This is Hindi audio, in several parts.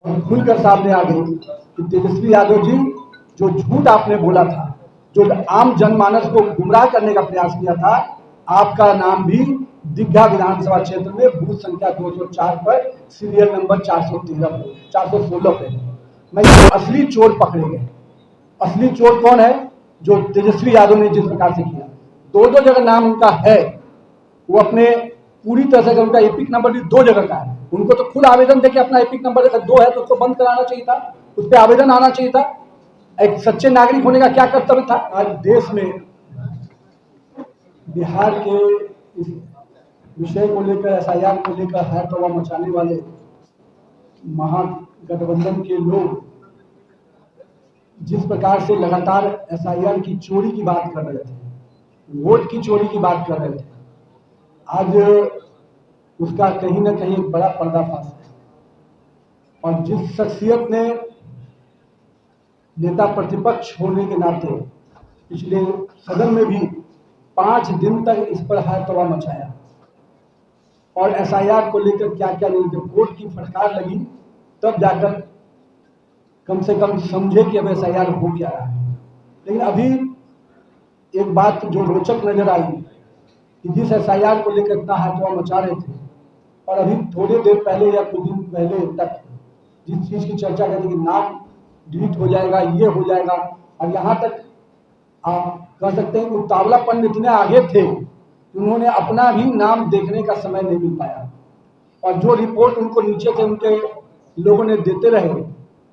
और खुलकर सामने आ गई कि तेजस्वी यादव जी, जो झूठ आपने बोला था, जो आम जनमानस को गुमराह करने का प्रयास किया था, आपका नाम भी दीघा विधानसभा क्षेत्र में बूथ संख्या 204 पर सीरियल नंबर 416 पे मैं असली चोर पकड़े गए। असली चोर कौन है? जो तेजस्वी यादव ने जिस प्रकार से किया, दो जगह नाम उनका है, वो अपने पूरी तरह से उनका एपिक नंबर भी दो जगह का है। उनको तो खुद आवेदन देके अपना एपिक नंबर अगर दो है तो उसको बंद कराना चाहिए था, उस पर आवेदन आना चाहिए था। एक सच्चे नागरिक होने का क्या कर्तव्य था? आज देश में बिहार के इस विषय को लेकर, एसआईआर को लेकर हवा मचाने वाले महागठबंधन के लोग जिस प्रकार से लगातार एसआईआर की चोरी की बात कर रहे थे, वोट की चोरी की बात कर रहे थे, आज उसका कहीं ना कहीं एक बड़ा पर्दाफाश है। और जिस शख्सियत ने नेता प्रतिपक्ष होने के नाते पिछले सदन में भी 5 दिन तक इस पर हवा मचाया और एसआईआर को लेकर क्या क्या नहीं, जब कोर्ट की फटकार लगी तब जाकर कम से कम समझे कि अब एसआईआर हो क्या रहा है। लेकिन अभी एक बात जो रोचक नजर आई कि जिस एसआईआर को लेकर इतना हवा मचा रहे थे और अभी थोड़ी देर पहले या कुछ दिन पहले तक जिस चीज की चर्चा करते कि नाम डिलीट हो जाएगा, ये हो जाएगा, और यहाँ तक आप कह सकते हैं कि उतावलापन में इतने आगे थे कि उन्होंने अपना भी नाम देखने का समय नहीं मिल पाया। और जो रिपोर्ट उनको नीचे से उनके लोगों ने देते रहे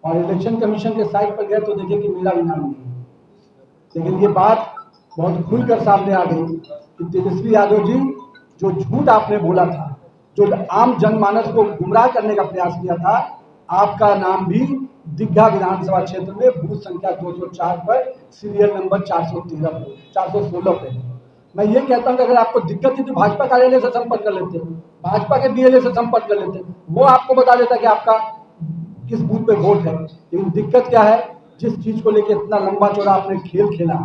और इलेक्शन कमीशन के साइट पर गए तो देखे कि मेरा भी नाम नहीं है। लेकिन ये बात बहुत खुलकर सामने आ गई कि तेजस्वी यादव जी, जो झूठ आपने बोला था, जो आम जनमानस को गुमराह करने का प्रयास किया था, आपका नाम भी दीघा विधानसभा क्षेत्र में बूथ संख्या 204 पर सीरियल नंबर 416 पे। मैं ये कहता हूं कि अगर आपको दिक्कत थी तो भाजपा कार्यालय से संपर्क कर लेते, भाजपा के बीएलए से संपर्क कर लेते, वो आपको बता देता कि आपका किस बूथ पे वोट है। लेकिन दिक्कत क्या है, जिस चीज को लेकर इतना लंबा चौड़ा आपने खेल खेला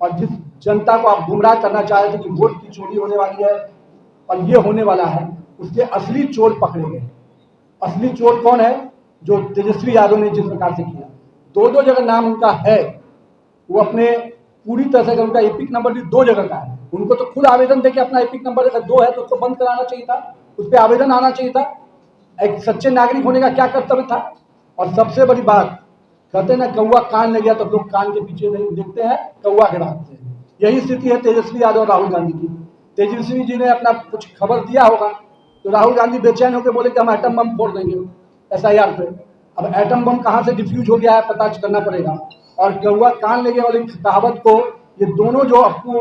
और जिस जनता को आप गुमराह करना चाह रहे थे कि वोट की चोरी होने वाली है और ये होने वाला है, उसके असली चोर पकड़े गए। असली चोर कौन है? जो तेजस्वी यादव ने जिस प्रकार से किया, दो जगह नाम उनका है, वो अपने पूरी तरह से उनका एपिक नंबर भी दो जगह का है। उनको तो खुद आवेदन देके अपना एपिक नंबर अगर दो है तो उसको बंद कराना चाहिए था, उस पर आवेदन आना चाहिए था। एक सच्चे नागरिक होने का क्या कर्तव्य था? और सबसे बड़ी बात, कहते हैं ना कौवा कान ले गया तो लोग कान के पीछे नहीं देखते हैं, कौवा के भागते हैं। यही स्थिति है तेजस्वी यादव और राहुल गांधी की। तेजस्वी जी ने अपना कुछ खबर दिया होगा तो राहुल गांधी बेचैन होकर बोले कि हम एटम बम फोड़ देंगे एसआईआर पे। अब एटम बम कहाँ से डिफ्यूज हो गया है पता करना पड़ेगा। और कौवा कान ले गया वाली कहावत को ये दोनों जो अप्पू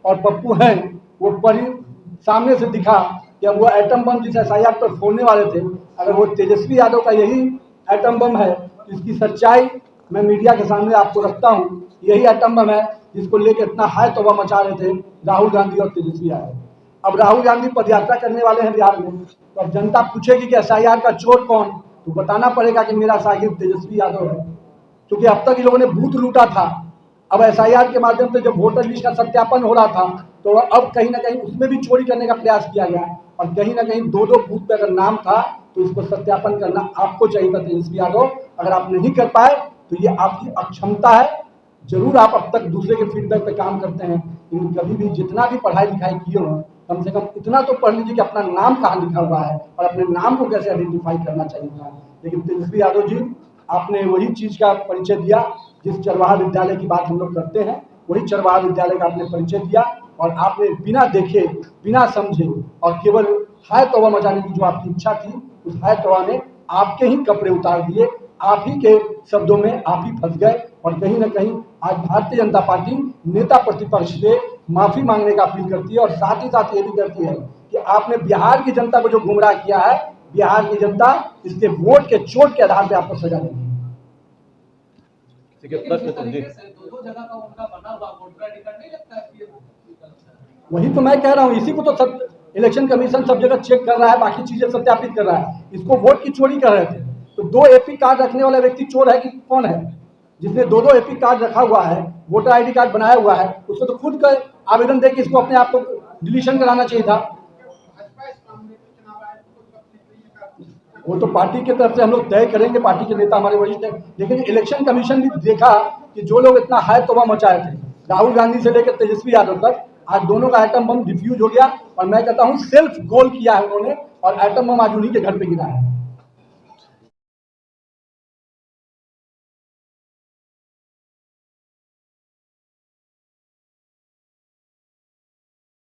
और पप्पू हैं वो बड़ी सामने से दिखा कि अब वो एटम बम जिस एसआईआर पर फोड़ने वाले थे, अगर वो तेजस्वी यादव का यही एटम बम है तो इसकी सच्चाई मैं मीडिया के सामने आपको रखता हूँ। यही एटम बम है जिसको लेकर इतना हाय तौबा मचा रहे थे राहुल गांधी और तेजस्वी यादव। अब राहुल गांधी पदयात्रा करने वाले हैं बिहार में, तो अब जनता पूछेगी कि एसआईआर का चोर कौन, तो बताना पड़ेगा कि मेरा साहिब तेजस्वी यादव है, क्योंकि अब तक इन लोगों ने बूथ लूटा था। अब एसआईआर के माध्यम से जब वोटर लिस्ट का सत्यापन हो रहा था तो अब कहीं ना कहीं उसमें भी चोरी करने का प्रयास किया गया और कहीं ना कहीं दो बूथ पे अगर नाम था तो इसको सत्यापन करना आपको चाहिए था तेजस्वी यादव। अगर आप नहीं कर पाए तो ये आपकी अक्षमता है। जरूर आप अब तक दूसरे के फीडबैक पे काम करते हैं, लेकिन कभी भी जितना भी पढ़ाई लिखाई किए हो कम से कम इतना तो पढ़ लीजिए कि अपना नाम कहाँ लिखा हुआ है और अपने नाम को कैसे आइडेंटिफाई करना चाहिए था। लेकिन तेजस्वी यादव जी, आपने वही चीज का परिचय दिया जिस चरवाहा विद्यालय की बात हम लोग करते हैं, वही चरवाहा विद्यालय का आपने परिचय दिया और आपने बिना देखे बिना समझे और केवल हाय तौबा मचाने की जो आपकी इच्छा थी, उस हाय तौबा ने आपके ही कपड़े उतार दिए, आप ही के शब्दों में आप ही फंस गए। और कहीं ना कहीं आज भारतीय जनता पार्टी नेता प्रतिपक्ष से माफी मांगने का अपील करती है और साथ ही साथ ये भी करती है कि आपने बिहार की जनता को जो गुमराह किया है, बिहार की जनता इसके वोट के चोट के आधार पर आपको सजा देगी। वही तो मैं कह रहा हूँ, इसी को तो सब इलेक्शन कमीशन सब जगह चेक कर रहा है, बाकी चीजें सत्यापित कर रहा है। इसको वोट की चोरी कर रहे थे तो 2 एपी कार्ड रखने वाला व्यक्ति चोर है कि कौन है? जिसने 2 एपी कार्ड रखा हुआ है, वोटर आईडी कार्ड बनाया हुआ है, उसको तो खुद का आवेदन देकर इसको अपने आप को डिलीशन कराना चाहिए था। वो तो पार्टी की तरफ से हम लोग तय करेंगे, पार्टी के नेता हमारे वरिष्ठ हैं। लेकिन इलेक्शन कमीशन भी देखा कि जो लोग इतना हाय तौबा मचाए थे, राहुल गांधी से लेकर तेजस्वी यादव तक, आज दोनों का एटम बम डिफ्यूज हो गया। और मैं कहता हूं सेल्फ गोल किया है उन्होंने, और एटम बम आज उन्हीं के घर पे गिरा है।